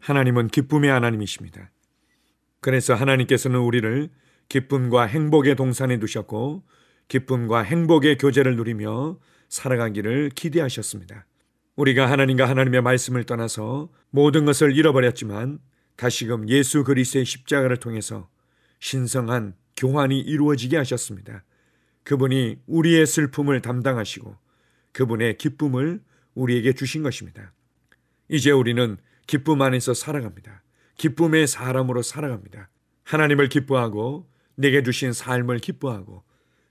하나님은 기쁨의 하나님이십니다. 그래서 하나님께서는 우리를 기쁨과 행복의 동산에 두셨고 기쁨과 행복의 교제를 누리며 살아가기를 기대하셨습니다. 우리가 하나님과 하나님의 말씀을 떠나서 모든 것을 잃어버렸지만 다시금 예수 그리스도의 십자가를 통해서 신성한 교환이 이루어지게 하셨습니다. 그분이 우리의 슬픔을 담당하시고 그분의 기쁨을 우리에게 주신 것입니다. 이제 우리는 기쁨 안에서 살아갑니다. 기쁨의 사람으로 살아갑니다. 하나님을 기뻐하고 내게 주신 삶을 기뻐하고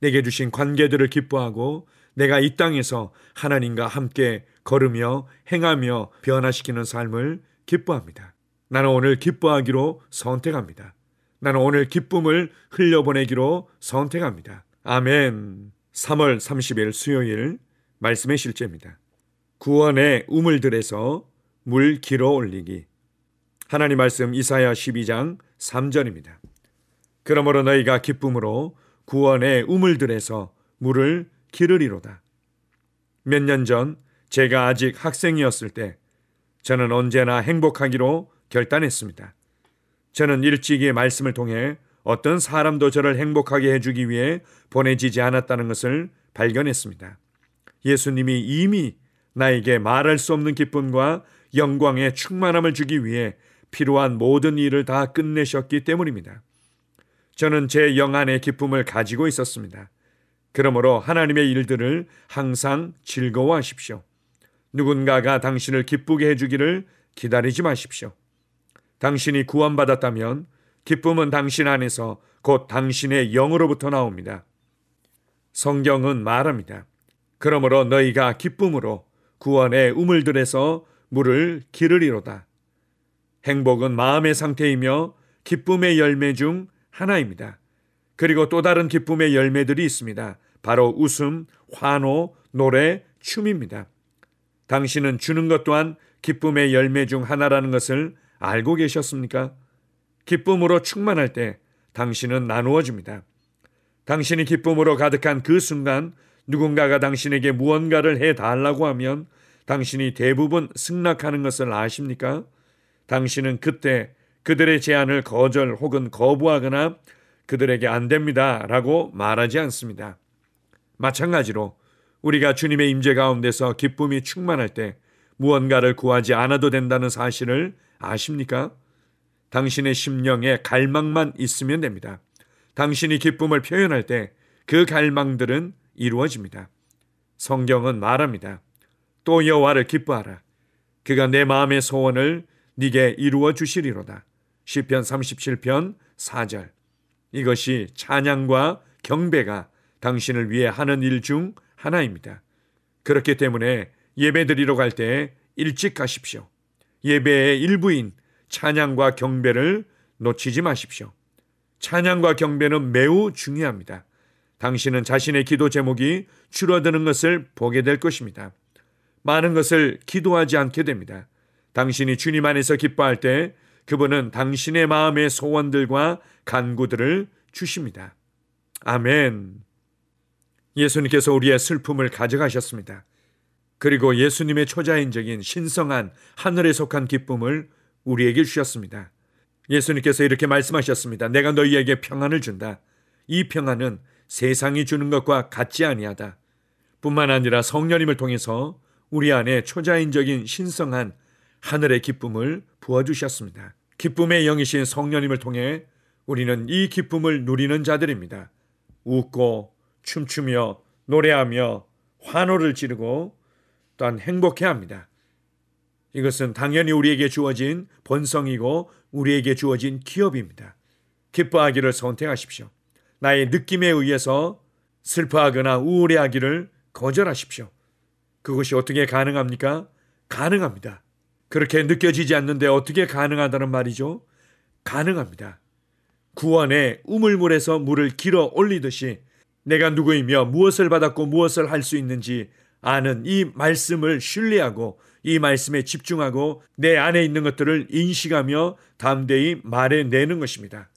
내게 주신 관계들을 기뻐하고 내가 이 땅에서 하나님과 함께 걸으며 행하며 변화시키는 삶을 기뻐합니다. 나는 오늘 기뻐하기로 선택합니다. 나는 오늘 기쁨을 흘려보내기로 선택합니다. 아멘. 3월 30일 수요일 말씀의 실제입니다. 구원의 우물들에서 물 길어 올리기. 하나님 말씀 이사야 12장 3절입니다. 그러므로 너희가 기쁨으로 구원의 우물들에서 물을 기르리로다. 몇 년 전 제가 아직 학생이었을 때 저는 언제나 행복하기로 결단했습니다. 저는 일찍이 말씀을 통해 어떤 사람도 저를 행복하게 해주기 위해 보내지지 않았다는 것을 발견했습니다. 예수님이 이미 나에게 말할 수 없는 기쁨과 영광의 충만함을 주기 위해 필요한 모든 일을 다 끝내셨기 때문입니다. 저는 제 영안의 기쁨을 가지고 있었습니다. 그러므로 하나님의 일들을 항상 즐거워하십시오. 누군가가 당신을 기쁘게 해주기를 기다리지 마십시오. 당신이 구원받았다면 기쁨은 당신 안에서 곧 당신의 영으로부터 나옵니다. 성경은 말합니다. 그러므로 너희가 기쁨으로 구원의 우물들에서 물을 기르리로다. 행복은 마음의 상태이며 기쁨의 열매 중 하나입니다. 그리고 또 다른 기쁨의 열매들이 있습니다. 바로 웃음, 환호, 노래, 춤입니다. 당신은 주는 것 또한 기쁨의 열매 중 하나라는 것을 알고 계셨습니까? 기쁨으로 충만할 때 당신은 나누어 줍니다. 당신이 기쁨으로 가득한 그 순간 누군가가 당신에게 무언가를 해달라고 하면 당신이 대부분 승낙하는 것을 아십니까? 당신은 그때 그들의 제안을 거절 혹은 거부하거나 그들에게 안 됩니다 라고 말하지 않습니다. 마찬가지로 우리가 주님의 임재 가운데서 기쁨이 충만할 때 무언가를 구하지 않아도 된다는 사실을 아십니까? 당신의 심령에 갈망만 있으면 됩니다. 당신이 기쁨을 표현할 때 그 갈망들은 이루어집니다. 성경은 말합니다. 또 여호와를 기뻐하라. 그가 내 마음의 소원을 네게 이루어 주시리로다. 시편 37편 4절. 이것이 찬양과 경배가 당신을 위해 하는 일 중 하나입니다. 그렇기 때문에 예배드리러 갈 때 일찍 가십시오. 예배의 일부인 찬양과 경배를 놓치지 마십시오. 찬양과 경배는 매우 중요합니다. 당신은 자신의 기도 제목이 줄어드는 것을 보게 될 것입니다. 많은 것을 기도하지 않게 됩니다. 당신이 주님 안에서 기뻐할 때 그분은 당신의 마음의 소원들과 간구들을 주십니다. 아멘. 예수님께서 우리의 슬픔을 가져가셨습니다. 그리고 예수님의 초자연적인 신성한 하늘에 속한 기쁨을 우리에게 주셨습니다. 예수님께서 이렇게 말씀하셨습니다. 내가 너희에게 평안을 준다. 이 평안은 세상이 주는 것과 같지 아니하다. 뿐만 아니라 성령님을 통해서 우리 안에 초자연적인 신성한 하늘의 기쁨을 부어주셨습니다. 기쁨의 영이신 성령님을 통해 우리는 이 기쁨을 누리는 자들입니다. 웃고 춤추며 노래하며 환호를 지르고 또한 행복해합니다. 이것은 당연히 우리에게 주어진 본성이고 우리에게 주어진 기업입니다. 기뻐하기를 선택하십시오. 나의 느낌에 의해서 슬퍼하거나 우울해하기를 거절하십시오. 그것이 어떻게 가능합니까? 가능합니다. 그렇게 느껴지지 않는데 어떻게 가능하다는 말이죠? 가능합니다. 구원의 우물물에서 물을 길어 올리듯이 내가 누구이며 무엇을 받았고 무엇을 할 수 있는지 아는 이 말씀을 신뢰하고 이 말씀에 집중하고 내 안에 있는 것들을 인식하며 담대히 말해내는 것입니다.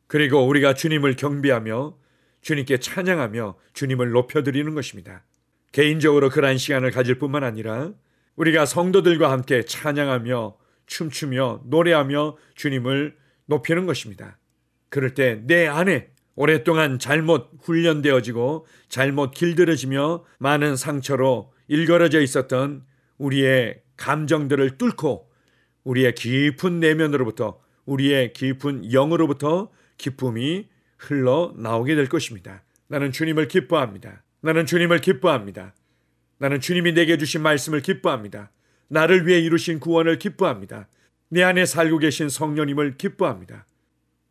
그리고 우리가 주님을 경배하며 주님께 찬양하며 주님을 높여드리는 것입니다. 개인적으로 그러한 시간을 가질 뿐만 아니라 우리가 성도들과 함께 찬양하며 춤추며 노래하며 주님을 높이는 것입니다. 그럴 때 내 안에 오랫동안 잘못 훈련되어지고 잘못 길들여지며 많은 상처로 일그러져 있었던 우리의 감정들을 뚫고 우리의 깊은 내면으로부터, 우리의 깊은 영으로부터 기쁨이 흘러나오게 될 것입니다. 나는 주님을 기뻐합니다. 나는 주님을 기뻐합니다. 나는 주님이 내게 주신 말씀을 기뻐합니다. 나를 위해 이루신 구원을 기뻐합니다. 내 안에 살고 계신 성령님을 기뻐합니다.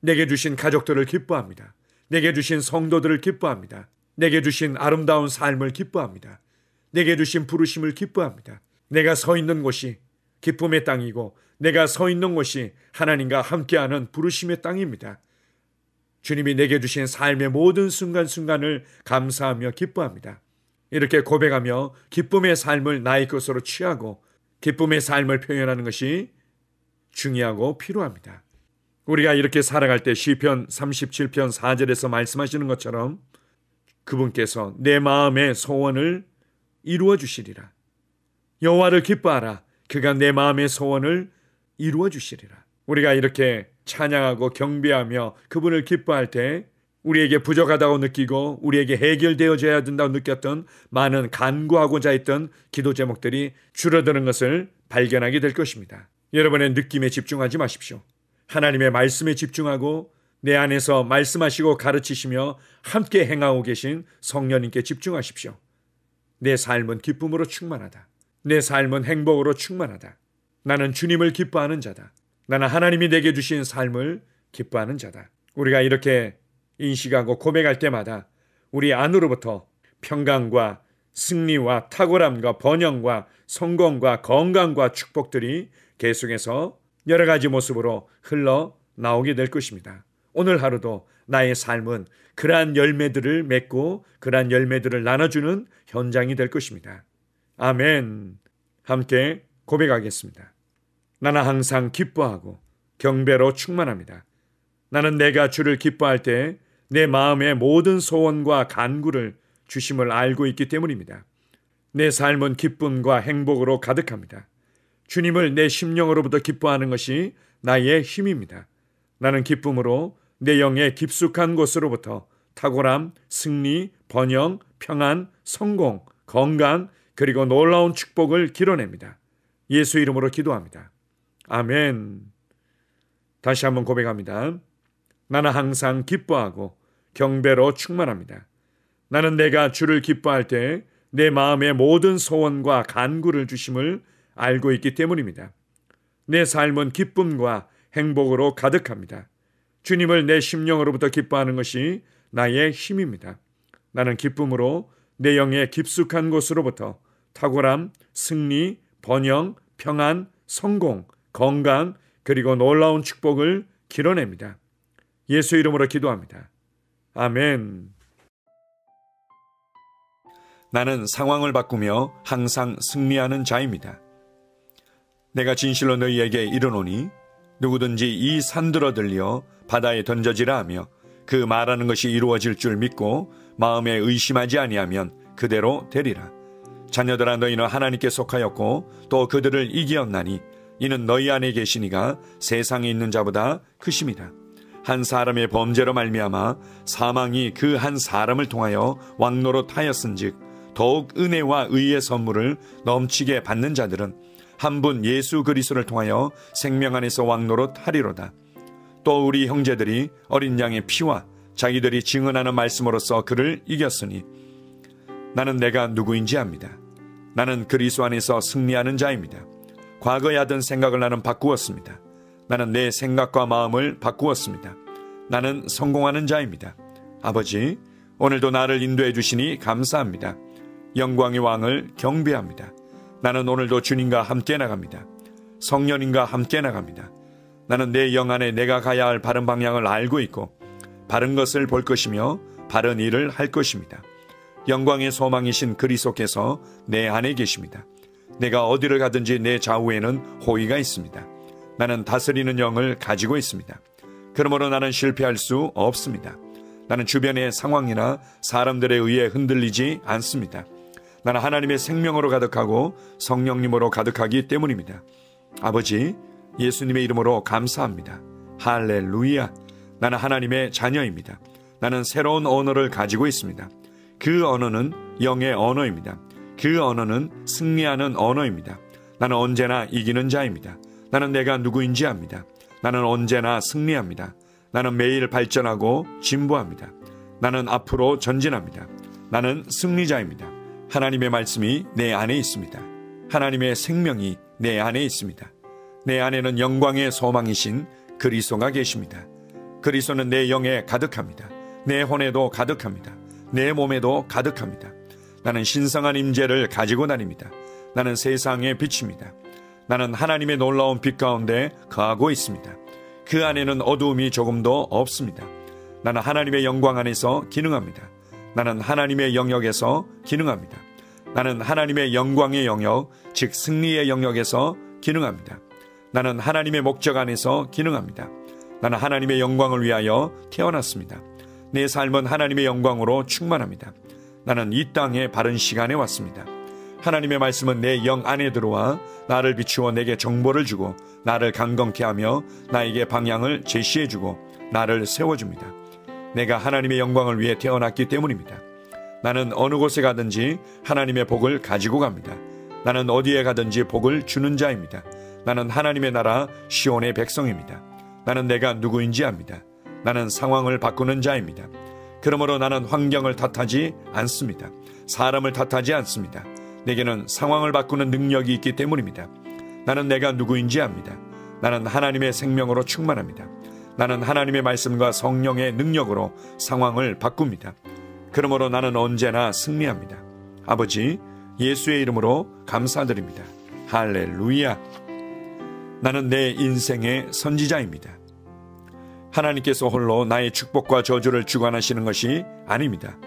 내게 주신 가족들을 기뻐합니다. 내게 주신 성도들을 기뻐합니다. 내게 주신 아름다운 삶을 기뻐합니다. 내게 주신 부르심을 기뻐합니다. 내가 서 있는 곳이 기쁨의 땅이고 내가 서 있는 곳이 하나님과 함께하는 부르심의 땅입니다. 주님이 내게 주신 삶의 모든 순간순간을 감사하며 기뻐합니다. 이렇게 고백하며 기쁨의 삶을 나의 것으로 취하고 기쁨의 삶을 표현하는 것이 중요하고 필요합니다. 우리가 이렇게 살아갈 때 시편 37편 4절에서 말씀하시는 것처럼 그분께서 내 마음의 소원을 이루어 주시리라. 여호와를 기뻐하라. 그가 내 마음의 소원을 이루어 주시리라. 우리가 이렇게 찬양하고 경배하며 그분을 기뻐할 때 우리에게 부족하다고 느끼고 우리에게 해결되어져야 된다고 느꼈던 많은 간구하고자 했던 기도 제목들이 줄어드는 것을 발견하게 될 것입니다. 여러분의 느낌에 집중하지 마십시오. 하나님의 말씀에 집중하고 내 안에서 말씀하시고 가르치시며 함께 행하고 계신 성령님께 집중하십시오. 내 삶은 기쁨으로 충만하다. 내 삶은 행복으로 충만하다. 나는 주님을 기뻐하는 자다. 나는 하나님이 내게 주신 삶을 기뻐하는 자다. 우리가 이렇게 인식하고 고백할 때마다 우리 안으로부터 평강과 승리와 탁월함과 번영과 성공과 건강과 축복들이 계속해서 여러 가지 모습으로 흘러나오게 될 것입니다. 오늘 하루도 나의 삶은 그러한 열매들을 맺고 그러한 열매들을 나눠주는 현장이 될 것입니다. 아멘. 함께 고백하겠습니다. 나는 항상 기뻐하고 경배로 충만합니다. 나는 내가 주를 기뻐할 때 내 마음의 모든 소원과 간구를 주심을 알고 있기 때문입니다. 내 삶은 기쁨과 행복으로 가득합니다. 주님을 내 심령으로부터 기뻐하는 것이 나의 힘입니다. 나는 기쁨으로 내 영의 깊숙한 곳으로부터 탁월함, 승리, 번영, 평안, 성공, 건강, 그리고 놀라운 축복을 길어냅니다. 예수 이름으로 기도합니다. 아멘. 다시 한번 고백합니다. 나는 항상 기뻐하고 경배로 충만합니다. 나는 내가 주를 기뻐할 때 내 마음의 모든 소원과 간구를 주심을 알고 있기 때문입니다. 내 삶은 기쁨과 행복으로 가득합니다. 주님을 내 심령으로부터 기뻐하는 것이 나의 힘입니다. 나는 기쁨으로 내 영의 깊숙한 곳으로부터 탁월함, 승리, 번영, 평안, 성공, 건강, 그리고 놀라운 축복을 길어냅니다. 예수 이름으로 기도합니다. 아멘. 나는 상황을 바꾸며 항상 승리하는 자입니다. 내가 진실로 너희에게 이르노니 누구든지 이 산들어 들려 바다에 던져지라 하며 그 말하는 것이 이루어질 줄 믿고 마음에 의심하지 아니하면 그대로 되리라. 자녀들아, 너희는 하나님께 속하였고 또 그들을 이기었나니 이는 너희 안에 계시니가 세상에 있는 자보다 크심이다. 한 사람의 범죄로 말미암아 사망이 그 한 사람을 통하여 왕노릇하였은즉 더욱 은혜와 의의 선물을 넘치게 받는 자들은 한 분 예수 그리스도를 통하여 생명 안에서 왕노릇하리로다. 또 우리 형제들이 어린 양의 피와 자기들이 증언하는 말씀으로써 그를 이겼으니 나는 내가 누구인지 압니다. 나는 그리스도 안에서 승리하는 자입니다. 과거에 하던 생각을 나는 바꾸었습니다. 나는 내 생각과 마음을 바꾸었습니다. 나는 성공하는 자입니다. 아버지, 오늘도 나를 인도해 주시니 감사합니다. 영광의 왕을 경배합니다. 나는 오늘도 주님과 함께 나갑니다. 성령님과 함께 나갑니다. 나는 내 영 안에 내가 가야 할 바른 방향을 알고 있고 바른 것을 볼 것이며 바른 일을 할 것입니다. 영광의 소망이신 그리스도께서 내 안에 계십니다. 내가 어디를 가든지 내 좌우에는 호의가 있습니다. 나는 다스리는 영을 가지고 있습니다. 그러므로 나는 실패할 수 없습니다. 나는 주변의 상황이나 사람들에 의해 흔들리지 않습니다. 나는 하나님의 생명으로 가득하고 성령님으로 가득하기 때문입니다. 아버지, 예수님의 이름으로 감사합니다. 할렐루야. 나는 하나님의 자녀입니다. 나는 새로운 언어를 가지고 있습니다. 그 언어는 영의 언어입니다. 그 언어는 승리하는 언어입니다. 나는 언제나 이기는 자입니다. 나는 내가 누구인지 압니다. 나는 언제나 승리합니다. 나는 매일 발전하고 진보합니다. 나는 앞으로 전진합니다. 나는 승리자입니다. 하나님의 말씀이 내 안에 있습니다. 하나님의 생명이 내 안에 있습니다. 내 안에는 영광의 소망이신 그리스도가 계십니다. 그리스도는 내 영에 가득합니다. 내 혼에도 가득합니다. 내 몸에도 가득합니다. 나는 신성한 임재를 가지고 다닙니다. 나는 세상의 빛입니다. 나는 하나님의 놀라운 빛 가운데 거하고 있습니다. 그 안에는 어두움이 조금도 없습니다. 나는 하나님의 영광 안에서 기능합니다. 나는 하나님의 영역에서 기능합니다. 나는 하나님의 영광의 영역, 즉 승리의 영역에서 기능합니다. 나는 하나님의 목적 안에서 기능합니다. 나는 하나님의 영광을 위하여 태어났습니다. 내 삶은 하나님의 영광으로 충만합니다. 나는 이 땅에 바른 시간에 왔습니다. 하나님의 말씀은 내 영 안에 들어와 나를 비추어 내게 정보를 주고 나를 강건케 하며 나에게 방향을 제시해주고 나를 세워줍니다. 내가 하나님의 영광을 위해 태어났기 때문입니다. 나는 어느 곳에 가든지 하나님의 복을 가지고 갑니다. 나는 어디에 가든지 복을 주는 자입니다. 나는 하나님의 나라 시온의 백성입니다. 나는 내가 누구인지 압니다. 나는 상황을 바꾸는 자입니다. 그러므로 나는 환경을 탓하지 않습니다. 사람을 탓하지 않습니다. 내게는 상황을 바꾸는 능력이 있기 때문입니다. 나는 내가 누구인지 압니다. 나는 하나님의 생명으로 충만합니다. 나는 하나님의 말씀과 성령의 능력으로 상황을 바꿉니다. 그러므로 나는 언제나 승리합니다. 아버지, 예수의 이름으로 감사드립니다. 할렐루야. 나는 내 인생의 선지자입니다. 하나님께서 홀로 나의 축복과 저주를 주관하시는 것이 아닙니다.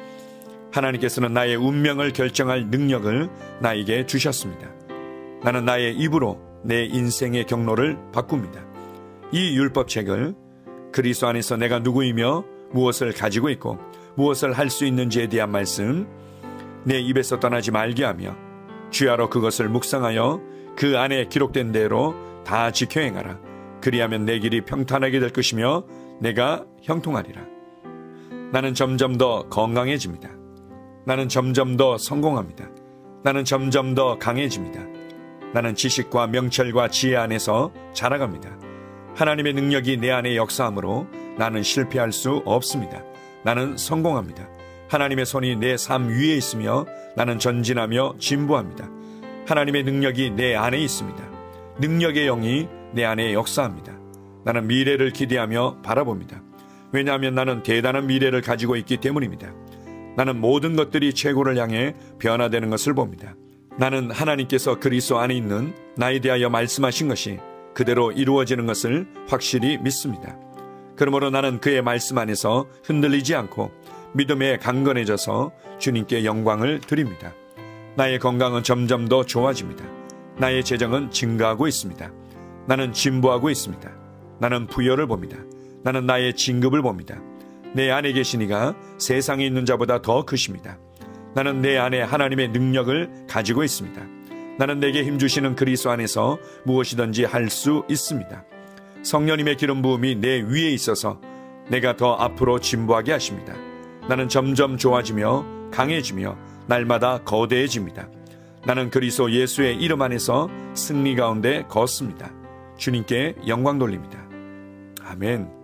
하나님께서는 나의 운명을 결정할 능력을 나에게 주셨습니다. 나는 나의 입으로 내 인생의 경로를 바꿉니다. 이 율법책을 그리스도 안에서 내가 누구이며 무엇을 가지고 있고 무엇을 할 수 있는지에 대한 말씀 내 입에서 떠나지 말게 하며 주야로 그것을 묵상하여 그 안에 기록된 대로 다 지켜 행하라. 그리하면 내 길이 평탄하게 될 것이며 내가 형통하리라. 나는 점점 더 건강해집니다. 나는 점점 더 성공합니다. 나는 점점 더 강해집니다. 나는 지식과 명철과 지혜 안에서 자라갑니다. 하나님의 능력이 내 안에 역사하므로 나는 실패할 수 없습니다. 나는 성공합니다. 하나님의 손이 내 삶 위에 있으며 나는 전진하며 진보합니다. 하나님의 능력이 내 안에 있습니다. 능력의 영이 내 안에 역사합니다. 나는 미래를 기대하며 바라봅니다. 왜냐하면 나는 대단한 미래를 가지고 있기 때문입니다. 나는 모든 것들이 최고를 향해 변화되는 것을 봅니다. 나는 하나님께서 그리스도 안에 있는 나에 대하여 말씀하신 것이 그대로 이루어지는 것을 확실히 믿습니다. 그러므로 나는 그의 말씀 안에서 흔들리지 않고 믿음에 강건해져서 주님께 영광을 드립니다. 나의 건강은 점점 더 좋아집니다. 나의 재정은 증가하고 있습니다. 나는 진보하고 있습니다. 나는 부여를 봅니다. 나는 나의 진급을 봅니다. 내 안에 계신 이가 세상에 있는 자보다 더 크십니다. 나는 내 안에 하나님의 능력을 가지고 있습니다. 나는 내게 힘주시는 그리스도 안에서 무엇이든지 할 수 있습니다. 성령님의 기름 부음이 내 위에 있어서 내가 더 앞으로 진보하게 하십니다. 나는 점점 좋아지며 강해지며 날마다 거대해집니다. 나는 그리스도 예수의 이름 안에서 승리 가운데 걷습니다. 주님께 영광 돌립니다. 아멘.